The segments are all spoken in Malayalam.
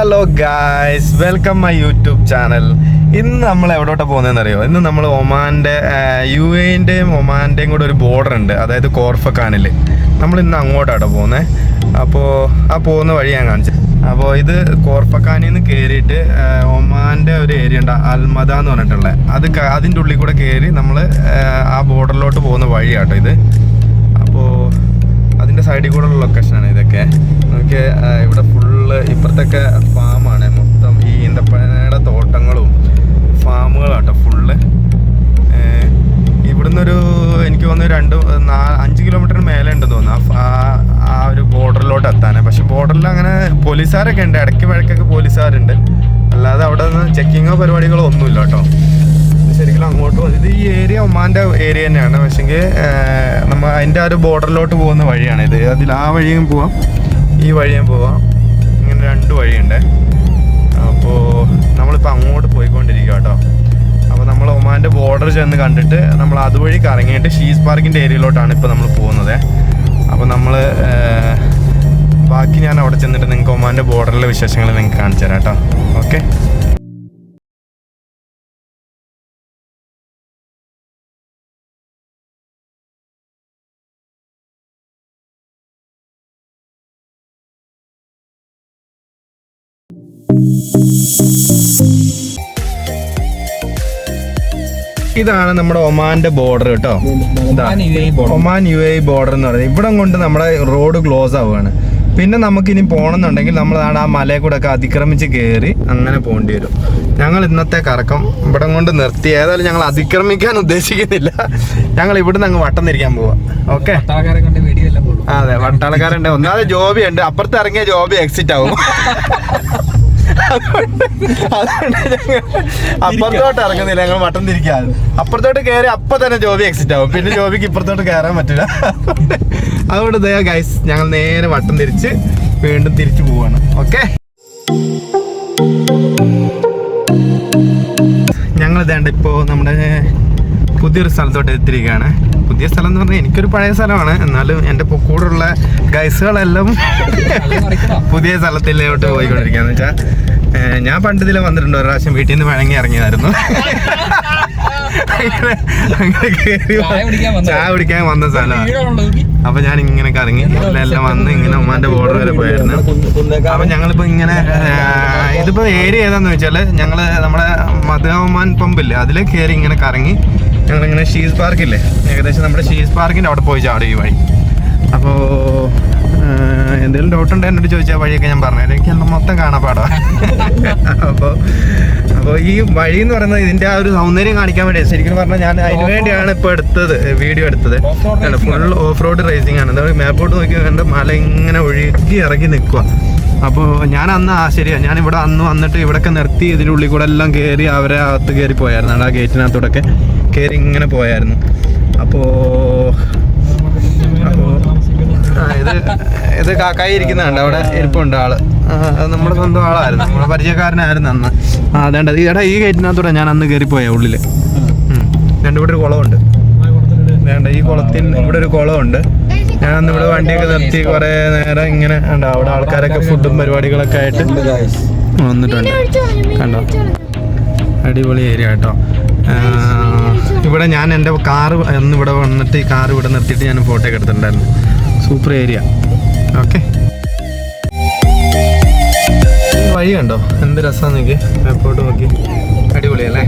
Hello guys, welcome my YouTube channel. ഇന്ന് നമ്മൾ എവിടോട്ടാ പോകുന്നതെന്ന് അറിയോ? ഇന്ന് നമ്മൾ ഒമാൻ്റെ UAEൻ്റെയും ഒമാൻ്റെയും കൂടെ ഒരു ബോർഡർ ഉണ്ട്, അതായത് കോർഫക്കാനിൽ. നമ്മൾ ഇന്ന് അങ്ങോട്ടാട്ടോ പോകുന്നത്. അപ്പോൾ ആ പോകുന്ന വഴി ഞാൻ കാണിച്ചു. അപ്പോൾ ഇത് കോർഫക്കാനിൽ നിന്ന് കയറിയിട്ട് ഒമാൻ്റെ ഒരു ഏരിയ ഉണ്ട്, അൽമദ എന്ന് പറഞ്ഞിട്ടുള്ളത്. അതിൻ്റെ ഉള്ളിൽ കൂടെ കയറി നമ്മൾ ആ ബോർഡറിലോട്ട് പോകുന്ന വഴിയാട്ടോ ഇത്. അപ്പോൾ അതിൻ്റെ സൈഡിൽ കൂടെയുള്ള ലൊക്കേഷനാണ് ഇതൊക്കെ. നമുക്ക് ഇവിടെ ഫുള്ള് ഇപ്പുറത്തൊക്കെ ഫാമാണ് മൊത്തം. ഈ ഈന്തപ്പഴയുടെ തോട്ടങ്ങളും ഫാമുകളാട്ടോ ഫുള്ള്. ഇവിടുന്നൊരു എനിക്ക് തോന്നുന്നു 5 കിലോമീറ്ററിന് മേലെ ഉണ്ടെന്ന് തോന്നുന്നു ആ ഒരു ബോർഡറിലോട്ട് എത്താൻ. പക്ഷെ ബോർഡറിൽ അങ്ങനെ പോലീസുകാരൊക്കെ ഉണ്ട്, ഇടയ്ക്ക് വഴക്കൊക്കെ പോലീസുകാരുണ്ട്. അല്ലാതെ അവിടെ നിന്ന് ചെക്കിങ്ങോ പരിപാടികളോ ഒന്നുമില്ല കേട്ടോ. ശരിക്കും അങ്ങോട്ട് ഇത് ഈ ഏരിയ ഒമാൻ്റെ ഏരിയ തന്നെയാണ്. പക്ഷെങ്കിൽ നമ്മൾ അതിൻ്റെ ആ ഒരു ബോർഡറിലോട്ട് പോകുന്ന വഴിയാണ് ഇത്. അതിൽ ആ വഴിയും പോവാം, ഈ വഴിയും പോവാം. ഇങ്ങനെ 2 വഴിയുണ്ട്. അപ്പോൾ നമ്മളിപ്പോൾ അങ്ങോട്ട് പോയിക്കൊണ്ടിരിക്കുക കേട്ടോ. അപ്പോൾ നമ്മൾ ഒമാൻ്റെ ബോർഡർ ചെന്ന് കണ്ടിട്ട് നമ്മൾ അതുവഴി കറങ്ങിയിട്ട് ഷീസ് പാർക്കിൻ്റെ ഏരിയയിലോട്ടാണ് ഇപ്പോൾ നമ്മൾ പോകുന്നത്. അപ്പോൾ നമ്മൾ ബാക്കി ഞാൻ അവിടെ ചെന്നിട്ട് നിങ്ങൾക്ക് ഒമാൻ്റെ ബോർഡറിലെ വിശേഷങ്ങൾ നിങ്ങൾക്ക് കാണിച്ചു തരാം കേട്ടോ. ഓക്കെ. ഇതാണ് നമ്മുടെ ഒമാന്റെ ബോർഡർ കേട്ടോ. ഒമാൻ UAE ബോർഡർ എന്ന് പറയുന്നത്. ഇവിടെ കൊണ്ട് നമ്മുടെ റോഡ് ക്ലോസ് ആവുകയാണ്. പിന്നെ നമുക്കിനി പോകണമെന്നുണ്ടെങ്കിൽ നമ്മൾ ആ മലയെ കൂടെ ഒക്കെ അതിക്രമിച്ച് കയറി അങ്ങനെ പോകേണ്ടി വരും. ഞങ്ങൾ ഇന്നത്തെ കറക്കം ഇവിടെ കൊണ്ട് നിർത്തി. ഏതായാലും ഞങ്ങൾ അതിക്രമിക്കാൻ ഉദ്ദേശിക്കുന്നില്ല. ഞങ്ങൾ ഇവിടുന്ന് അങ്ങ് വട്ടം തിരിക്കാൻ പോവാ. ഓക്കെ. അതെ, വട്ടാളക്കാരുണ്ട്. ഒന്നാമത് ജോബി ഉണ്ട്, അപ്പുറത്ത് ഇറങ്ങിയ ജോബി എക്സിറ്റ് ആവും. അപ്പുറത്തോട്ട് ഇറങ്ങുന്നില്ല, ഞങ്ങൾ വട്ടം തിരിക്കാതെ. അപ്പുറത്തോട്ട് കയറി അപ്പൊ തന്നെ ജോബി എക്സിറ്റ് ആവും. പിന്നെ ജോബിക്ക് ഇപ്പുറത്തോട്ട് കയറാൻ പറ്റില്ല. അതുകൊണ്ട് ദയാ ഗൈസ്, ഞങ്ങൾ നേരെ വട്ടം തിരിച്ച് വീണ്ടും തിരിച്ചു പോവാണ്. ഓക്കെ. ഞങ്ങൾ ഇതേണ്ട ഇപ്പോൾ നമ്മുടെ പുതിയൊരു സ്ഥലത്തോട്ട് എത്തിയിരിക്കുകയാണ്. പുതിയ സ്ഥലം എന്ന് പറഞ്ഞാൽ എനിക്കൊരു പഴയ സ്ഥലമാണ്, എന്നാലും എൻ്റെ കൂടെയുള്ള ഗൈസുകളെല്ലാം പുതിയ സ്ഥലത്തിലോട്ട് പോയിക്കൊണ്ടിരിക്കുകയെന്ന് വെച്ചാൽ ഞാൻ പണ്ട് ഇതിൽ വന്നിട്ടുണ്ട്. ഒരു പ്രാവശ്യം വീട്ടിൽ നിന്ന് വഴങ്ങി ഇറങ്ങിയതായിരുന്നു. ചായ കുടിക്കാൻ വന്ന സ്ഥലമാണ്. അപ്പൊ ഞാൻ ഇങ്ങനെ കറങ്ങി എല്ലാം വന്ന് ഇങ്ങനെ ഒമാന്റെ ബോർഡർ വരെ പോയായിരുന്നു. അപ്പൊ ഞങ്ങളിപ്പോ ഇങ്ങനെ ഇതിപ്പോ ഏരിയ ഏതാന്ന് വെച്ചാല് ഞങ്ങള് നമ്മുടെ മദ ഒമാൻ പമ്പില്ലേ, അതിൽ കയറി ഇങ്ങനെ കറങ്ങി ഞങ്ങളിങ്ങനെ ഷീസ് പാർക്കില്ലേ, ഏകദേശം നമ്മുടെ ഷീസ് പാർക്കിന്റെ അവിടെ പോയി ചാടും ഈ വഴി. അപ്പോൾ എന്തെങ്കിലും ഡൗട്ട് ഉണ്ടെങ്കിൽ എന്നോട് ചോദിച്ചാൽ വഴിയൊക്കെ ഞാൻ പറഞ്ഞുതരാം. എനിക്ക് മൊത്തം കാണാപ്പാടാണ്. അപ്പോൾ ഈ വഴി എന്ന് പറയുന്നത് ഇതിൻ്റെ ആ ഒരു സൗന്ദര്യം കാണിക്കാൻ വേണ്ടി ശരിക്കും പറഞ്ഞാൽ ഞാൻ അതിന് വേണ്ടിയാണ് ഇപ്പോൾ വീഡിയോ എടുത്തത്. ഫുൾ ഓഫ് റോഡ് റേസിംഗ് ആണ്. എന്താ മേപ്പോട്ട് നോക്കി കണ്ട് മല ഇങ്ങനെ ഒഴുകി ഇറങ്ങി നിൽക്കുക. അപ്പോൾ ഞാൻ അന്ന് ശരിയാണ്, ഞാൻ ഇവിടെ അന്ന് വന്നിട്ട് ഇവിടെയൊക്കെ നിർത്തി ഇതിൻ്റെ ഉള്ളിൽ കൂടെ എല്ലാം കയറി അവരെ അകത്ത് കയറി പോയായിരുന്നു. ആ ഗേറ്റിനകത്തൂടെയൊക്കെ കയറി ഇങ്ങനെ പോയായിരുന്നു. അപ്പോൾ ഇത് കാക്കായി ഇരിക്കുന്നുണ്ട്, അവിടെ ഇരിപ്പുണ്ട് ആള്. നമ്മുടെ സ്വന്തം ആളായിരുന്നു, നമ്മുടെ പരിചയക്കാരനായിരുന്നു അന്ന്. അതേണ്ട ഈടാ ഈ ഗേറ്റിനകത്തൂടെ ഞാൻ അന്ന് കയറിപ്പോയ ഉള്ളില്. ഇവിടെ ഒരു കുളമുണ്ട്. വേണ്ട ഈ ഇവിടെ ഒരു കുളമുണ്ട്. ഞാൻ അന്ന് ഇവിടെ വണ്ടിയൊക്കെ നിർത്തി കുറെ നേരം ഇങ്ങനെ ഉണ്ട്. അവിടെ ആൾക്കാരൊക്കെ ഫുഡും പരിപാടികളൊക്കെ ആയിട്ട് വന്നിട്ടുണ്ട്. കണ്ടോ, അടിപൊളി ഏരിയ കേട്ടോ. ഇവിടെ ഞാൻ എൻ്റെ കാറ് അന്ന് ഇവിടെ വന്നിട്ട് ഈ കാറ് ഇവിടെ നിർത്തിയിട്ട് ഞാൻ ഫോട്ടോ ഒക്കെ എടുത്തിട്ടുണ്ടായിരുന്നു. Super area. ഓക്കെ. വഴി കണ്ടോ എന്ത് രസമാണ് നോക്കി, എയർപോർട്ട് നോക്കി, അടിപൊളിയല്ലേ.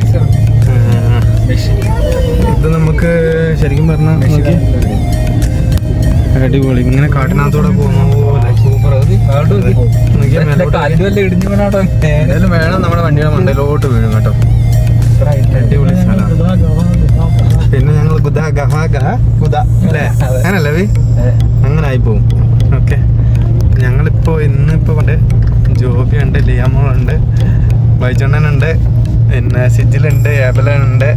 ഇത് നമുക്ക് ശരിക്കും പറഞ്ഞാൽ നോക്കി അടിപൊളി. ഇങ്ങനെ കാട്ടിനകത്തൂടെ പോകുന്ന പോലെ സൂപ്പർ. എന്തായാലും വേണം നമ്മുടെ വണ്ടിയുടെ മണ്ടയിലോട്ട് വീഴും കേട്ടോ. അടിപൊളി സ്ഥലമാണ്. പിന്നെ ഞങ്ങൾ അല്ലേ അങ്ങനല്ലേ അങ്ങനെ ആയിപ്പോവും. ഓക്കെ. ഞങ്ങളിപ്പോൾ ഇന്നിപ്പോൾ ഉണ്ട് ജോബിയുണ്ട്, ലിയാമോളുണ്ട്, ബൈജണ്ണനുണ്ട്, പിന്നെ സിജിലുണ്ട്, ഏബലുണ്ട്.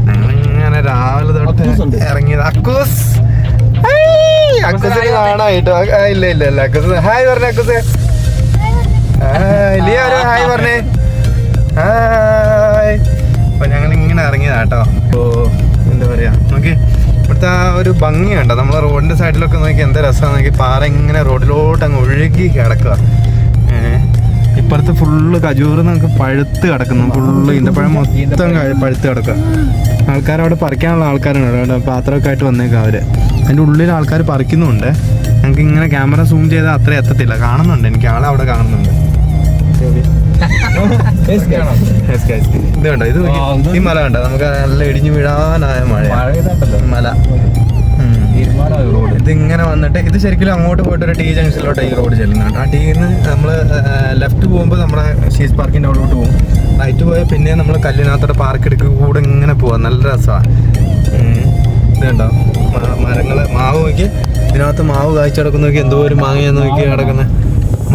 ഞങ്ങളിങ്ങനെ രാവിലെ തൊട്ട് ഇറങ്ങിയത്. അക്കൂസിന് കാണായിട്ടോ. ഇല്ല അക്കൂസ് ഹായ് പറഞ്ഞേ. അക്കൂസ് ലിയ ഹായ് പറഞ്ഞേ. ഹായ്. അപ്പോൾ ഞങ്ങളിങ്ങനെ ഇറങ്ങിയതാട്ടോ. അപ്പോൾ എന്താ പറയുക, നോക്കി ഇവിടുത്തെ ആ ഒരു ഭംഗി കണ്ടോ. നമ്മൾ റോഡിൻ്റെ സൈഡിലൊക്കെ നോക്കി എന്താ രസമാണ് നോക്കി. പാറ ഇങ്ങനെ റോഡിലോട്ട് അങ്ങ് ഒഴുകി കിടക്കുക. ഇപ്പുറത്ത് ഫുള്ള് കജൂർ നമുക്ക് പഴുത്ത് കിടക്കുന്നു. ഫുള്ള് ഈന്തപ്പഴം മൊത്തം പഴുത്ത് കിടക്കുക. ആൾക്കാരവിടെ പറിക്കാനുള്ള ആൾക്കാരാണ് അവിടെ പാത്രമൊക്കെ ആയിട്ട് വന്നേക്കാം അവർ. അതിൻ്റെ ഉള്ളിൽ ആൾക്കാർ പറിക്കുന്നുണ്ട്. ഞങ്ങൾക്ക് ഇങ്ങനെ ക്യാമറ സൂം ചെയ്താൽ അത്ര എത്തത്തില്ല. കാണുന്നുണ്ട്, എനിക്ക് ആളെ അവിടെ കാണുന്നുണ്ട്. ഇത് കണ്ടോ, ഇത് ഈ മല കണ്ടോ, നമുക്ക് നല്ല ഇടിഞ്ഞു വീഴാനായ മല. ഇതിങ്ങനെ വന്നിട്ട് ഇത് ശരിക്കും അങ്ങോട്ട് പോയിട്ട് ഒരു ടി ജംഗ്ഷനിലോട്ട് ഈ റോഡ് ചെല്ലുന്നുണ്ട്. ആ ടീന്ന് നമ്മൾ ലെഫ്റ്റ് പോകുമ്പോൾ നമ്മുടെ ഷീസ് പാർക്കിൻ്റെ അവിടോട്ട് പോകും. റൈറ്റ് പോയാൽ പിന്നെ നമ്മൾ കല്ലിനകത്തോടെ പാർക്ക് എടുക്കുക കൂടെ ഇങ്ങനെ പോവാം. നല്ല രസമാണ്. ഇത് കണ്ടോ മരങ്ങൾ, മാവ് നോക്കി, ഇതിനകത്ത് മാവ് കാഴ്ച കിടക്കുന്ന നോക്കി, എന്തോ ഒരു മാങ്ങയെന്ന് നോക്കി കിടക്കുന്ന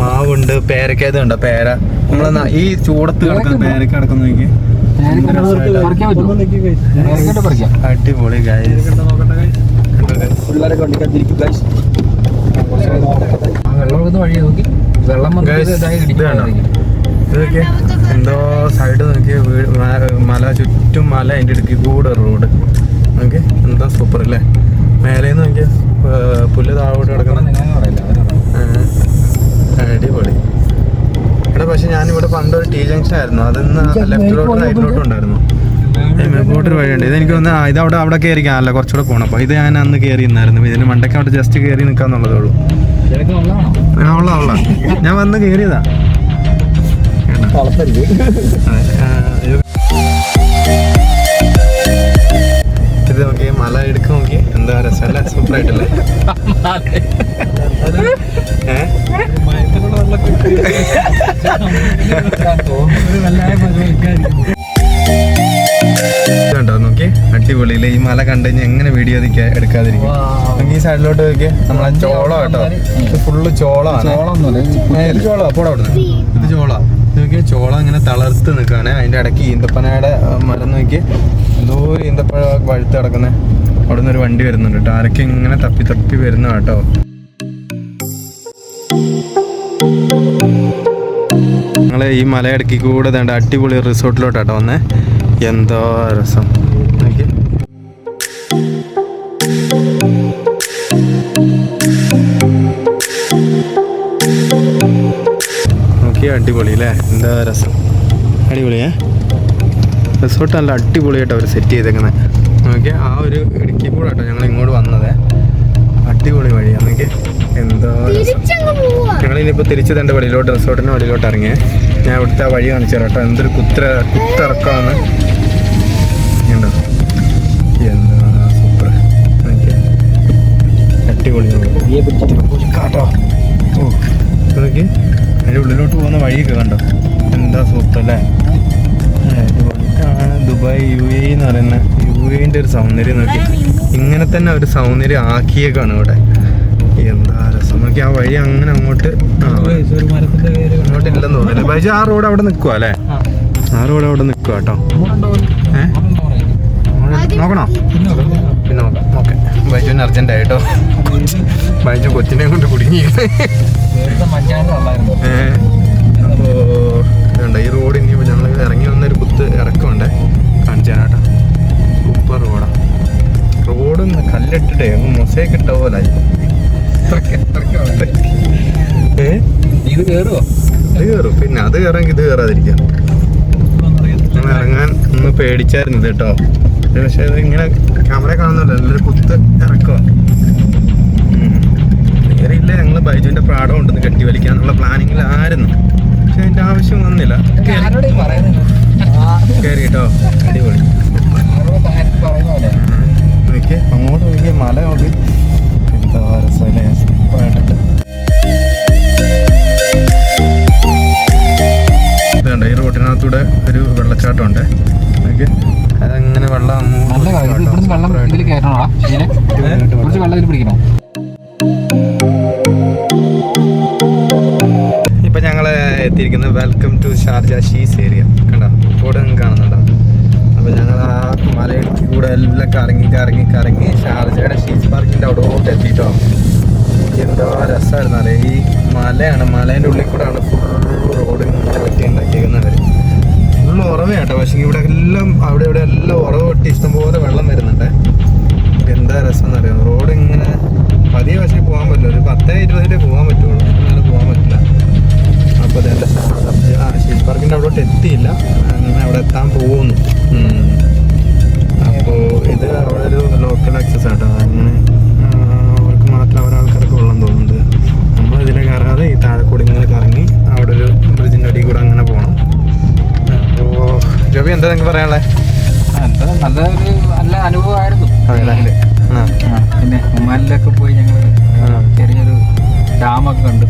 മാവുണ്ട്. പേരക്ക, ഇത് കണ്ടോ പേര, നമ്മളെ ഈ ചൂടത്ത് കിടക്കുന്ന പേരക്ക കിടക്കുന്ന നോക്കി. അടിപൊളി ഇതൊക്കെ എന്തോ സൈഡ് നോക്കിയ വീട്, മല ചുറ്റും മല, അതിൻ്റെ ഇടുക്കി കൂടെ റോഡ് നോക്കി. എന്താ സൂപ്പർ അല്ലേ. മേലേന്ന് നോക്കിയ പുല്ല് താഴോട്ട് കിടക്കുന്ന അടിപൊളി. എടാ പക്ഷെ ഞാനിവിടെ പണ്ടൊരു ടി ജംഗ്ഷൻ ആയിരുന്നു, അതിന്ന് ലെഫ്റ്റിലോട്ടും റൈറ്റിലോട്ടും ഉണ്ടായിരുന്നു. മേപ്പോട്ടൊരു വഴിയുണ്ട്. ഇതെനിക്ക് വന്ന് ഇതവിടെ അവിടെ കയറി കാണാനല്ല, കുറച്ചുകൂടെ പോകണം. അപ്പോൾ ഇത് ഞാൻ അന്ന് കയറി നിന്നായിരുന്നു. ഇതിന് മണ്ടയ്ക്ക് അവിടെ ജസ്റ്റ് കയറി നിൽക്കാന്നുള്ളതേ ഉള്ളൂ. ഉള്ള ഞാൻ വന്ന് കയറിയതാ. ഇത് നോക്കി, മല എടുക്ക നോക്കി, എന്താ രസമല്ല, സൂപ്പറായിട്ടല്ലേ. കണ്ടോ നോക്കി, അടിപൊളിയില്ലേ. ഈ മല കണ്ടു കഴിഞ്ഞാൽ എങ്ങനെ വീഡിയോ എടുക്കാതിരിക്കും. നമുക്ക് ഈ സൈഡിലോട്ട് നോക്കിയാൽ നമ്മളെ ചോളം കേട്ടോ, ഇത് ഫുള്ള് ചോളമാണ്. ഇത് ചോള പോടാ അവിടുന്ന്, ഇത് ചോള നോക്കിയാൽ ചോളം ഇങ്ങനെ തളർത്ത് നിൽക്കുകയാണ്. അതിൻ്റെ ഇടയ്ക്ക് ഈന്തപ്പനയുടെ മരം നോക്കി, എന്തോ ഒരു ഈന്തപ്പഴ വഴുത്ത് കിടക്കുന്നത്. അവിടെ നിന്ന് ഒരു വണ്ടി വരുന്നുണ്ട് കേട്ടോ, ആരൊക്കെ ഇങ്ങനെ തപ്പി തപ്പി വരുന്ന കേട്ടോ. ഞങ്ങൾ ഈ മലയിടയ്ക്ക് കൂടെ വേണ്ട അടിപൊളി റിസോർട്ടിലോട്ടാട്ടോ വന്നേ. എന്തോ രസം നോക്കി. അടിപൊളി അല്ലേ, എന്താ രസം. അടിപൊളിയേ റിസോർട്ട്, നല്ല അടിപൊളിയായിട്ടോ അവർ സെറ്റ് ചെയ്തേക്കുന്നത്. നോക്കിയാൽ ആ ഒരു ഇടുക്കി കൂടെ കേട്ടോ ഞങ്ങൾ ഇങ്ങോട്ട് വന്നത്. അടിപൊളി വഴിയാണ് നോക്കി, എന്തോ രസം. ഞങ്ങളിനിപ്പോൾ തിരിച്ച് തൻ്റെ വഴിയിലോട്ട്, റിസോർട്ടിൻ്റെ വഴിയിലോട്ട് ഇറങ്ങിയേ. ഞാൻ ഇവിടുത്തെ വഴി കാണിച്ചു തരാം കേട്ടോ. എന്തൊരു കുത്തിറക്കമാണ്. ഉണ്ടോ, എന്താ സൂപ്പർ നോക്കി, അടിപൊളി കാട്ടോ. ഓ നോക്കി, അതിൻ്റെ ഉള്ളിലോട്ട് പോകുന്ന വഴിയൊക്കെ കണ്ടോ, എന്താ സൂപ്പർ അല്ലേ. ഇതാണ് ദുബായ് UAE എന്ന് പറയുന്ന UAEൻ്റെ ഒരു സൗന്ദര്യം നോക്കി. ഇങ്ങനെ തന്നെ ഒരു സൗന്ദര്യം ആക്കിയേക്കാണ് ഇവിടെ. എന്താ രസം നോക്കി. ആ വഴി അങ്ങനെ അങ്ങോട്ട് ഇല്ലെന്ന് തോന്നുന്നില്ല ബൈജു. ആ റോഡ് അവിടെ നിൽക്കുക അല്ലേ, ആ റോഡ് അവിടെ നിൽക്കുക കേട്ടോ. നോക്കണോ? പിന്നെ നോക്കാം. ഓക്കെ, ബൈജുവിന് അർജന്റ് ആയിട്ടോ. ബൈജു കൊച്ചിനെ കൊണ്ട് കുടുങ്ങി. അപ്പോൾ ഇതുണ്ട് ഈ റോഡ്. ഇനിയിപ്പോൾ ഞങ്ങൾ ഇറങ്ങി വന്നൊരു കുത്ത് ഇറക്കമുണ്ട്, കാണിച്ചു തരാം കേട്ടോ. സൂപ്പർ റോഡാണ്. റോഡൊന്ന് കല്ലിട്ടിട്ടേ മൊസൈക്ക് ഇട്ട പോലെ. ഇത് കയറും, പിന്നെ അത് കയറാമെങ്കിൽ ഇത് കയറാതിരിക്കാം. ഞങ്ങൾ ഇറങ്ങാൻ ഒന്ന് പേടിച്ചായിരുന്നു കേട്ടോ. പക്ഷേ ഇത് ഇങ്ങനെ ക്യാമറ കാണുന്നില്ല, നല്ലൊരു കുത്ത് ഇറക്കുക. കയറിയില്ല. ഞങ്ങൾ ബൈജുവിൻ്റെ പ്രാടം ഉണ്ടെന്ന് കെട്ടി വലിക്കാന്നുള്ള പ്ലാനിങ്ങിലായിരുന്നു, പക്ഷെ അതിൻ്റെ ആവശ്യം വന്നില്ല. കയറി കേട്ടോ, അടിപൊളി. നോക്കി അങ്ങോട്ട് നോക്കിയ മല നോക്കി, എന്താ രസമല്ലേ. ഇതുണ്ട് ഈ റോഡിനകത്തൂടെ ഒരു വെള്ളച്ചാട്ടം ഉണ്ട്. ഓക്കെ, അതങ്ങനെ വെള്ളം ഇപ്പൊ ഞങ്ങള് എത്തിയിരിക്കുന്നത് വെൽക്കം ടു ഷാർജ ഷീസ് ഏരിയ. കണ്ടോ, ഇവിടെ കാണുന്നുണ്ടോ. അപ്പൊ ഞങ്ങൾ ആ മലയിടയ്ക്ക് കൂടെ എല്ലാം കറങ്ങി ഷാർജയുടെ ഷീസ് പാർക്കിന്റെ അവിടോട്ട് എത്തിയിട്ടോ. എന്തോ രസമായിരുന്നു അറിയാം. ഈ മലയാണ്, മലേൻ്റെ ഉള്ളിൽ കൂടെയാണ് ഫുൾ റോഡ് ഇങ്ങനെ വെട്ടി ഉണ്ടാക്കിയിരിക്കുന്നത്. ഫുള്ള് ഉറവയാട്ടോ. പക്ഷേ ഇവിടെ എല്ലാം അവിടെ ഇവിടെ എല്ലാം ഉറവ് വെട്ടി ഇഷ്ടംപോലെ വെള്ളം വരുന്നുണ്ട്. എന്താ രസം എന്നറിയാം. റോഡ് ഇങ്ങനെ പതിയെ പക്ഷേ പോകാൻ പറ്റില്ല, ഒരു 10-20 പോകാൻ പറ്റുള്ളൂ, എന്നാലും പോകാൻ പറ്റില്ല. അപ്പോൾ അതെല്ലാം പാർക്കിൻ്റെ അവിടോട്ട് എത്തിയില്ല, അങ്ങനെ അവിടെ എത്താൻ പോകുന്നു. അപ്പോൾ ഇത് അവിടെ ഒരു ലോക്കൽ ആക്സസ് ആട്ടോ, അങ്ങനെ അവർക്ക് മാത്രം ഒരാൾക്കാരൊക്കെ ഉള്ളെന്ന് തോന്നുന്നുണ്ട്. നമ്മൾ ഇതിനെ കയറാതെ ഈ താഴെക്കൂടി ഇങ്ങനെ കറങ്ങി അവിടെ ഒരു ബ്രിഡ്ജിൻ്റെ അടിയിൽ കൂടെ അങ്ങനെ പോകണം. അപ്പോൾ ജോബി എന്താ നിങ്ങൾക്ക് പറയാനുള്ളത്? നല്ല അനുഭവമായിരുന്നു. പിന്നെ ഒമാനിലൊക്കെ പോയി ഞങ്ങൾ ചെറിയൊരു ഡാമൊക്കെ കണ്ടു,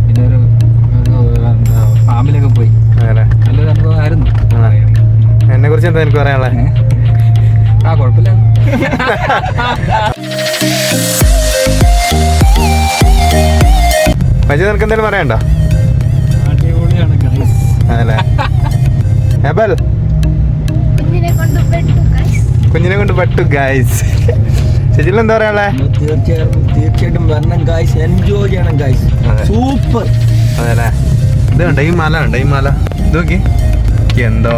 പിന്നെ ഒരു ഫാമിലൊക്കെ പോയി. നല്ലൊരു അനുഭവമായിരുന്നു. എന്നെ കുറിച്ച് എന്താ എനിക്ക് പറയാനുള്ളത്? കുഴപ്പമില്ല. മജീദ് നിനക്ക് എന്തെങ്കിലും പറയണ്ടോ? അടിപൊളിയാണ് അതല്ലേ. എബൽ കുഞ്ഞിനെ കൊണ്ട് പെട്ടു ഗൈസ്. ശരിക്കും എന്താ പറയാനുള്ളേ? തീർച്ചയായിട്ടും വരണം ഗൈസ്, എൻജോയ് ചെയ്യണം ഗൈസ്. സൂപ്പർ. അതല്ലേ. ഇത് കണ്ട ഈ മല ഉണ്ട്, ഈ മല ഇത് നോക്കി എന്തോ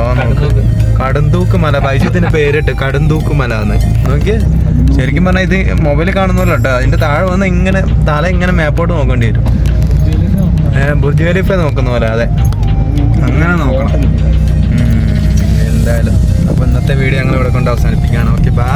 കടുന്തൂക്ക് മല. ബൈജുത്തിന്റെ പേരിട്ട് കടുന്തൂക്ക് മല എന്ന് നോക്കിയേ. ശരിക്കും പറഞ്ഞാൽ ഇത് മൊബൈലിൽ കാണുന്നല്ലോ കേട്ടോ. അതിന്റെ താഴെ വന്ന് ഇങ്ങനെ തല ഇങ്ങനെ മേപ്പോട്ട് നോക്കേണ്ടി വരും. ബുർജ് ഖലീഫ നോക്കുന്ന പോലെ. അതെ, അങ്ങനെ നോക്കണം എന്തായാലും. അപ്പോൾ ഇന്നത്തെ വീഡിയോ ഞങ്ങൾ ഇവിടെ കൊണ്ട് അവസാനിപ്പിക്കുകയാണ്. Okay, by.